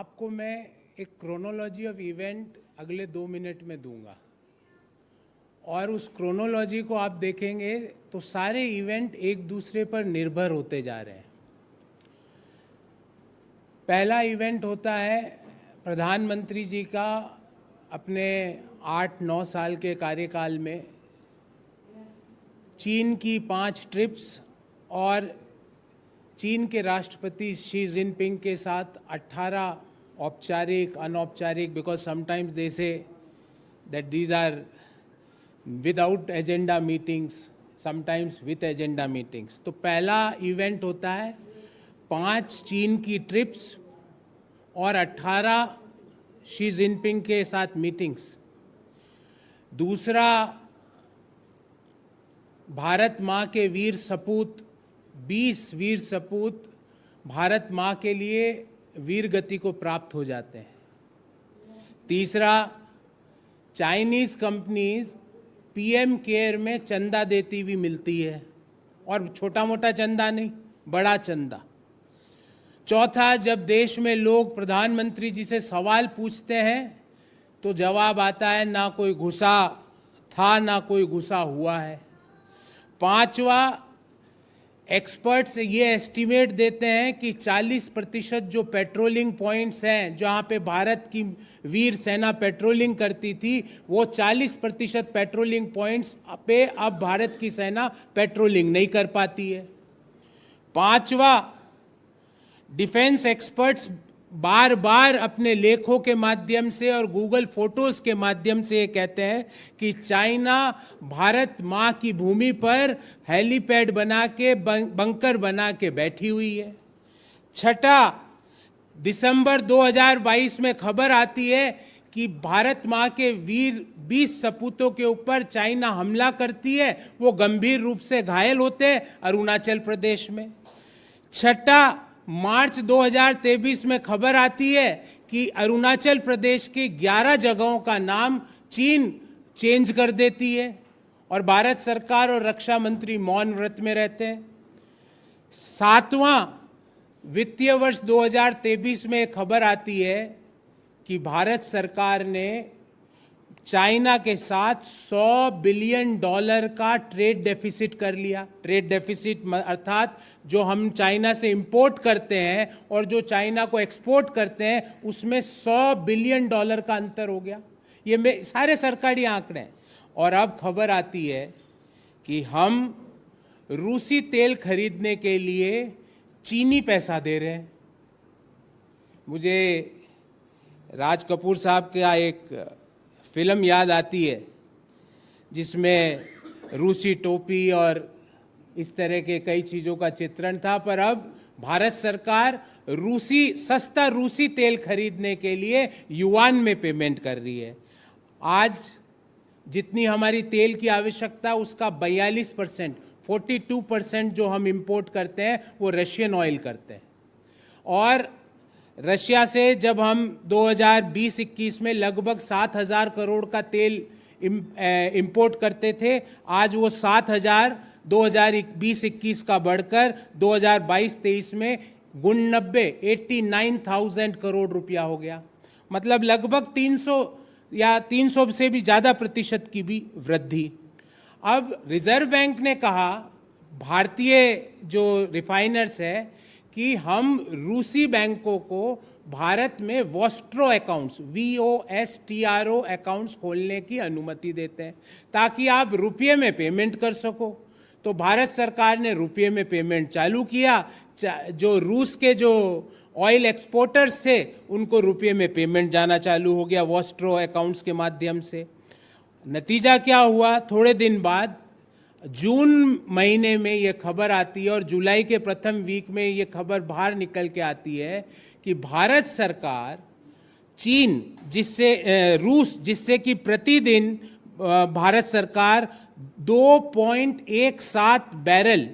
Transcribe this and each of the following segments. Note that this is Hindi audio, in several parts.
आपको मैं एक क्रोनोलॉजी ऑफ इवेंट अगले 2 मिनट में दूंगा और उस क्रोनोलॉजी को आप देखेंगे तो सारे इवेंट एक दूसरे पर निर्भर होते जा रहे हैं। पहला इवेंट होता है प्रधानमंत्री जी का अपने 8-9 साल के कार्यकाल में चीन की 5 ट्रिप्स और चीन के राष्ट्रपति शी जिनपिंग के साथ 18 औपचारिक अनौपचारिक, because sometimes they say that these are without agenda meetings, sometimes with agenda meetings. तो पहला इवेंट होता है 5 चीन की ट्रिप्स और 18 शी जिनपिंग के साथ मीटिंग्स। दूसरा, भारत माँ के वीर सपूत 20 वीर सपूत भारत माँ के लिए वीर गति को प्राप्त हो जाते हैं। तीसरा, चाइनीज़ कंपनीज पीएम केयर में चंदा देती हुई मिलती है, और छोटा मोटा चंदा नहीं, बड़ा चंदा। चौथा, जब देश में लोग प्रधानमंत्री जी से सवाल पूछते हैं तो जवाब आता है ना कोई घुसा था ना कोई घुसा हुआ है। पांचवा, एक्सपर्ट्स ये एस्टिमेट देते हैं कि 40% जो पेट्रोलिंग पॉइंट्स हैं जहां पे भारत की वीर सेना पेट्रोलिंग करती थी, वो 40% पेट्रोलिंग पॉइंट्स पे अब भारत की सेना पेट्रोलिंग नहीं कर पाती है। पांचवा, डिफेंस एक्सपर्ट्स बार बार अपने लेखों के माध्यम से और गूगल फोटोज के माध्यम से ये कहते हैं कि चाइना भारत माँ की भूमि पर हेलीपैड बना के बंकर बना के बैठी हुई है। छठा, दिसंबर 2022 में खबर आती है कि भारत माँ के वीर 20 सपूतों के ऊपर चाइना हमला करती है, वो गंभीर रूप से घायल होते हैं अरुणाचल प्रदेश में। छठा, मार्च 2023 में खबर आती है कि अरुणाचल प्रदेश की 11 जगहों का नाम चीन चेंज कर देती है और भारत सरकार और रक्षा मंत्री मौन व्रत में रहते हैं। सातवां, वित्तीय वर्ष 2023 में खबर आती है कि भारत सरकार ने चाइना के साथ $100 बिलियन का ट्रेड डेफिसिट कर लिया। ट्रेड डेफिसिट अर्थात जो हम चाइना से इंपोर्ट करते हैं और जो चाइना को एक्सपोर्ट करते हैं, उसमें $100 बिलियन का अंतर हो गया। ये सारे सरकारी आंकड़े हैं। और अब खबर आती है कि हम रूसी तेल खरीदने के लिए चीनी पैसा दे रहे हैं। मुझे राज कपूर साहब का एक फिल्म याद आती है जिसमें रूसी टोपी और इस तरह के कई चीज़ों का चित्रण था, पर अब भारत सरकार सस्ता रूसी तेल खरीदने के लिए युआन में पेमेंट कर रही है। आज जितनी हमारी तेल की आवश्यकता उसका 42%, 42% जो हम इंपोर्ट करते हैं वो रशियन ऑयल करते हैं। और रशिया से जब हम 2020-21 में लगभग 7,000 करोड़ का तेल इंपोर्ट करते थे, आज वो 7,000 2020-21 का बढ़कर 2022-23 में 89,000 करोड़ रुपया हो गया। मतलब लगभग 300 या 300 से भी ज़्यादा प्रतिशत की भी वृद्धि। अब रिजर्व बैंक ने कहा, भारतीय जो रिफाइनर्स है, कि हम रूसी बैंकों को भारत में वॉस्ट्रो अकाउंट्स VOSTRO अकाउंट्स खोलने की अनुमति देते हैं ताकि आप रुपये में पेमेंट कर सको। तो भारत सरकार ने रुपये में पेमेंट चालू किया। जो रूस के जो ऑयल एक्सपोर्टर्स थे उनको रुपये में पेमेंट जाना चालू हो गया वॉस्ट्रो अकाउंट्स के माध्यम से। नतीजा क्या हुआ? थोड़े दिन बाद जून महीने में ये खबर आती है और जुलाई के प्रथम वीक में ये खबर बाहर निकल के आती है कि भारत सरकार चीन रूस जिससे कि प्रतिदिन भारत सरकार 2.17 बैरल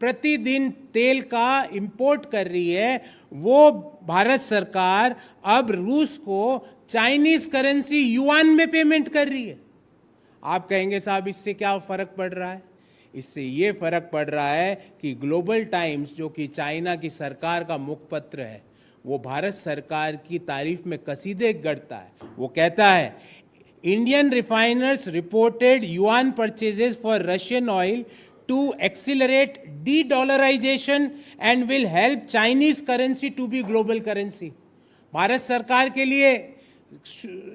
प्रतिदिन तेल का इंपोर्ट कर रही है, वो भारत सरकार अब रूस को चाइनीज करेंसी युआन में पेमेंट कर रही है। आप कहेंगे साहब इससे क्या फ़र्क पड़ रहा है? इससे ये फ़र्क पड़ रहा है कि ग्लोबल टाइम्स, जो कि चाइना की सरकार का मुखपत्र है, वो भारत सरकार की तारीफ में कसीदे गढ़ता है। वो कहता है, Indian refiners reported yuan purchases for Russian oil to accelerate de-dollarization and will help Chinese currency to be global currency। Bharat सरकार के लिए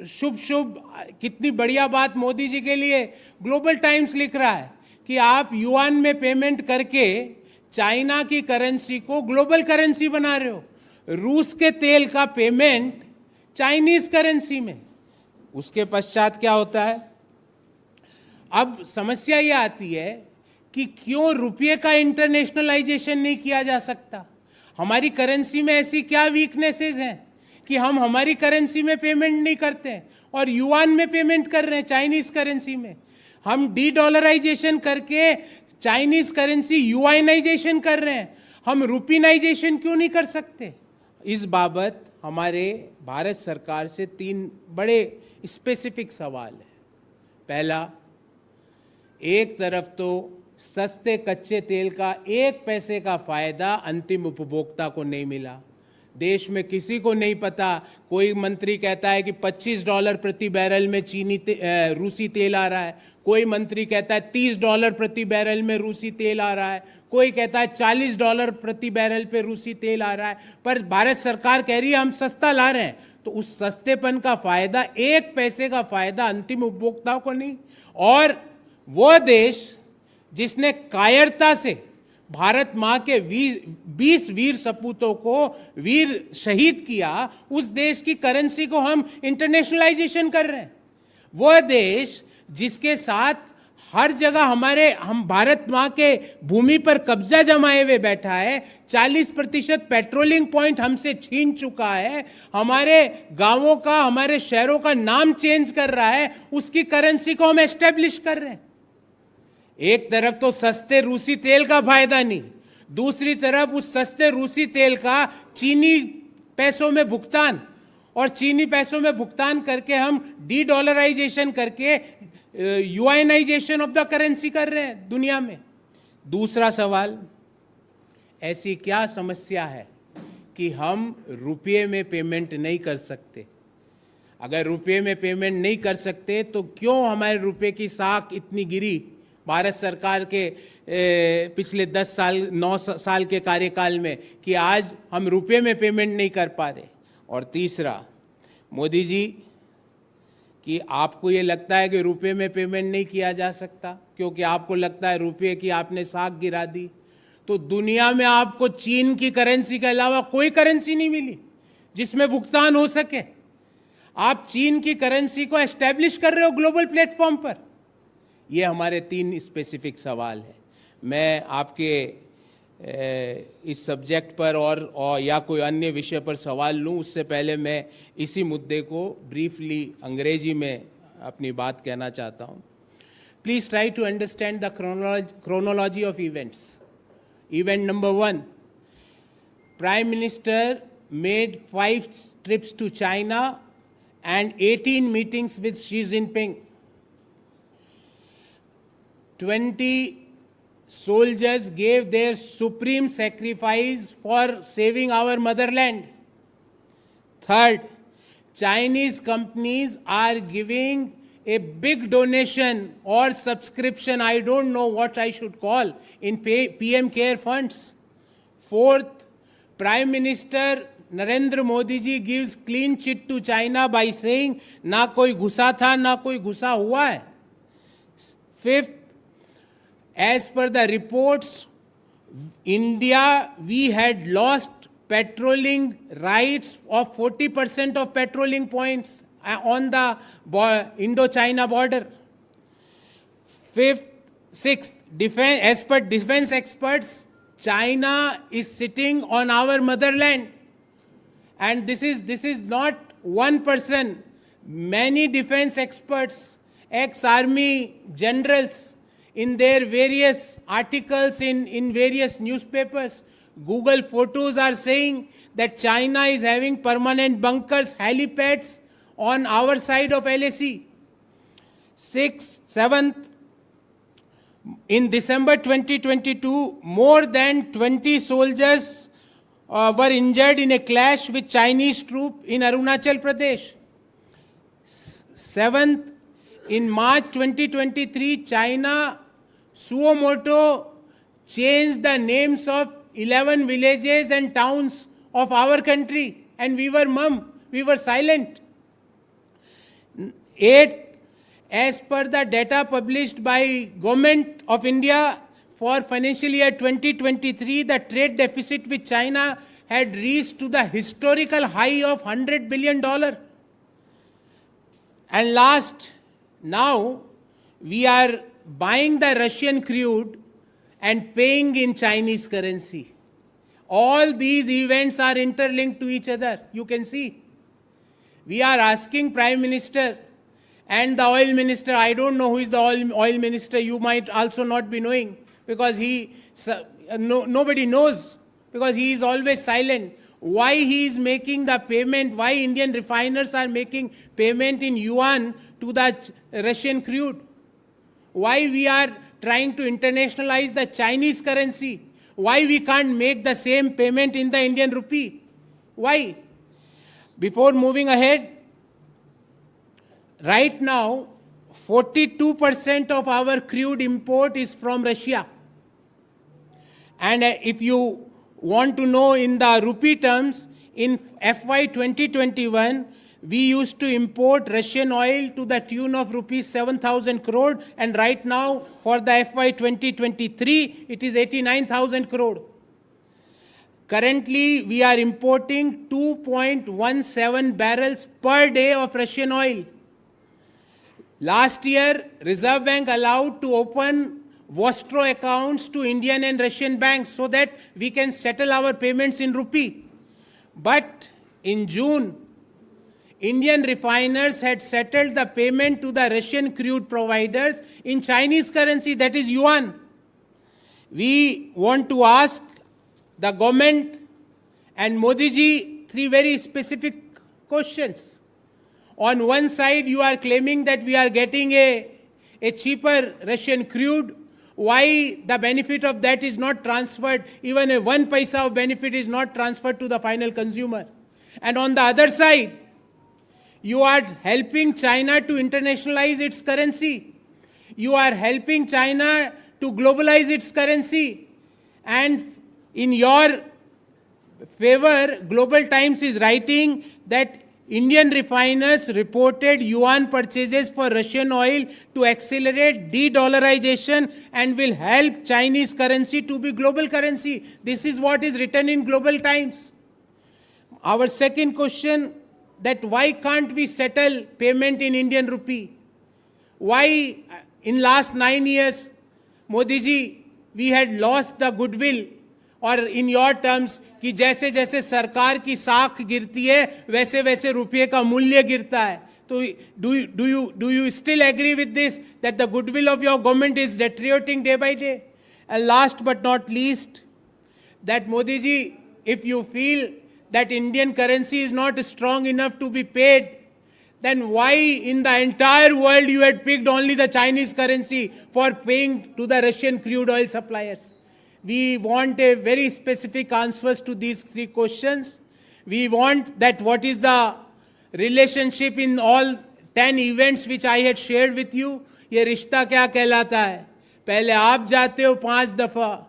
शुभ शुभ, कितनी बढ़िया बात मोदी जी के लिए। ग्लोबल टाइम्स लिख रहा है कि आप युआन में पेमेंट करके चाइना की करेंसी को ग्लोबल करेंसी बना रहे हो। रूस के तेल का पेमेंट चाइनीज करेंसी में। उसके पश्चात क्या होता है? अब समस्या ये आती है कि क्यों रुपये का इंटरनेशनलाइजेशन नहीं किया जा सकता? हमारी करेंसी में ऐसी क्या वीकनेसेस हैं कि हम हमारी करेंसी में पेमेंट नहीं करते हैं और युआन में पेमेंट कर रहे हैं, चाइनीज करेंसी में। हम डी डॉलराइजेशन करके चाइनीज करेंसी युआनाइजेशन कर रहे हैं, हम रुपीनाइजेशन क्यों नहीं कर सकते? इस बाबत हमारे भारत सरकार से 3 बड़े स्पेसिफिक सवाल हैं। पहला, एक तरफ तो सस्ते कच्चे तेल का 1 पैसे का फायदा अंतिम उपभोक्ता को नहीं मिला। देश में किसी को नहीं पता। कोई मंत्री कहता है कि $25 प्रति बैरल में रूसी तेल आ रहा है, कोई मंत्री कहता है $30 प्रति बैरल में रूसी तेल आ रहा है, कोई कहता है $40 प्रति बैरल पे रूसी तेल आ रहा है। पर भारत सरकार कह रही है हम सस्ता ला रहे हैं, तो उस सस्तेपन का फायदा, 1 पैसे का फायदा अंतिम उपभोक्ताओं को नहीं। और वो देश जिसने कायरता से भारत मां के 20 वीर सपूतों को वीर शहीद किया, उस देश की करेंसी को हम इंटरनेशनलाइजेशन कर रहे हैं। वो देश जिसके साथ हर जगह हम भारत मां के भूमि पर कब्जा जमाए हुए बैठा है, 40% पेट्रोलिंग पॉइंट हमसे छीन चुका है, हमारे गांवों का, हमारे शहरों का नाम चेंज कर रहा है, उसकी करेंसी को हम एस्टेब्लिश कर रहे हैं। एक तरफ तो सस्ते रूसी तेल का फायदा नहीं, दूसरी तरफ उस सस्ते रूसी तेल का चीनी पैसों में भुगतान, और चीनी पैसों में भुगतान करके हम डी डॉलराइजेशन करके युआनाइजेशन ऑफ द करेंसी कर रहे हैं दुनिया में। दूसरा सवाल, ऐसी क्या समस्या है कि हम रुपये में पेमेंट नहीं कर सकते? अगर रुपये में पेमेंट नहीं कर सकते तो क्यों हमारे रुपये की साख इतनी गिरी भारत सरकार के पिछले 9 साल के कार्यकाल में, कि आज हम रुपये में पेमेंट नहीं कर पा रहे? और तीसरा, मोदी जी, कि आपको ये लगता है कि रुपये में पेमेंट नहीं किया जा सकता क्योंकि आपको लगता है रुपये की आपने साख गिरा दी, तो दुनिया में आपको चीन की करेंसी के अलावा कोई करेंसी नहीं मिली जिसमें भुगतान हो सके। आप चीन की करेंसी को एस्टेब्लिश कर रहे हो ग्लोबल प्लेटफॉर्म पर। ये हमारे 3 स्पेसिफिक सवाल हैं। मैं आपके इस सब्जेक्ट पर और या कोई अन्य विषय पर सवाल लूं, उससे पहले मैं इसी मुद्दे को ब्रीफली अंग्रेजी में अपनी बात कहना चाहता हूं। Please try to understand the chronology of events. Event number 1, Prime Minister made 5 trips to China and 18 meetings with Xi Jinping. 20 soldiers gave their supreme sacrifice for saving our motherland. Third, Chinese companies are giving a big donation or subscription, I don't know what I should call, in PM Care funds. Fourth, Prime Minister Narendra Modi ji gives clean chit to China by saying ना कोई घुसा था ना कोई घुसा हुआ है. Fifth, as per the reports, India, we had lost patrolling rights of 40% of patrolling points on the Indo-China border. Sixth, as per defense experts, China is sitting on our motherland. And this is not one person. Many defense experts, ex-army generals, in their various articles in various newspapers, Google photos are saying that China is having permanent bunkers, helipads on our side of LAC. Seventh, in December 2022, more than 20 soldiers were injured in a clash with Chinese troop in Arunachal Pradesh. Seventh, in March 2023, China suo motu changed the names of 11 villages and towns of our country, and we were mum, we were silent. Eighth, as per the data published by Government of India for financial year 2023, the trade deficit with China had reached to the historical high of $100 billion. And last, now we are buying the Russian crude and paying in Chinese currency. All these events are interlinked to each other. You can see. We are asking Prime Minister and the oil minister. I don't know who is the oil minister. You might also not be knowing, because nobody knows, because he is always silent. Why he is making the payment, why Indian refiners are making payment in yuan to the Russian crude? Why we are trying to internationalize the Chinese currency? Why we can't make the same payment in the Indian rupee? Why? Before moving ahead, right now, 42% of our crude import is from Russia. And if you want to know in the rupee terms, in FY 2021, we used to import Russian oil to the tune of rupees 7,000 crore, and right now for the FY 2023, it is 89,000 crore. Currently, we are importing 2.17 barrels per day of Russian oil. Last year, Reserve Bank allowed to open Vostro accounts to Indian and Russian banks so that we can settle our payments in rupee. But in June, Indian refiners had settled the payment to the Russian crude providers in Chinese currency, that is yuan. We want to ask the government and Modi ji three very specific questions. On one side, you are claiming that we are getting a cheaper Russian crude. Why the benefit of that is not transferred, even a 1 paisa of benefit is not transferred to the final consumer? And on the other side, you are helping China to internationalize its currency. You are helping China to globalize its currency. And in your favor, Global Times is writing that Indian refiners reported yuan purchases for Russian oil to accelerate de-dollarization and will help Chinese currency to be global currency. This is what is written in Global Times. Our second question, that why can't we settle payment in Indian rupee? Why in last 9 years, Modi ji, we had lost the goodwill, और in your terms कि जैसे जैसे सरकार की साख गिरती है वैसे वैसे रुपये का मूल्य गिरता है. तो do you still agree with this, that the goodwill of your government is deteriorating day by day? And last but not least, that Modi ji, if you feel that Indian currency is not strong enough to be paid, then why in the entire world you had picked only the Chinese currency for paying to the Russian crude oil suppliers? We want a very specific answers to these three questions. We want that what is the relationship in all 10 events which I had shared with you. ये रिश्ता क्या कहलाता है? पहले आप जाते हो 5 दफ़ा,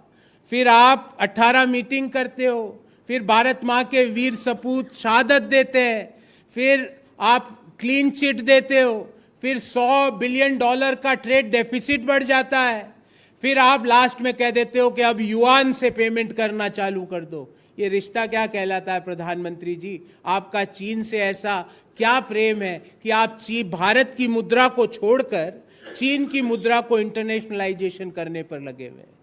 फिर आप 18 मीटिंग करते हो, फिर भारत माँ के वीर सपूत शहादत देते हैं, फिर आप क्लीन चिट देते हो, फिर $100 बिलियन का ट्रेड डेफिसिट बढ़ जाता है, फिर आप लास्ट में कह देते हो कि अब युआन से पेमेंट करना चालू कर दो. ये रिश्ता क्या कहलाता है प्रधानमंत्री जी? आपका चीन से ऐसा क्या प्रेम है कि आप भारत की मुद्रा को छोड़कर चीन की मुद्रा को इंटरनेशनलाइजेशन करने पर लगे हुए हैं?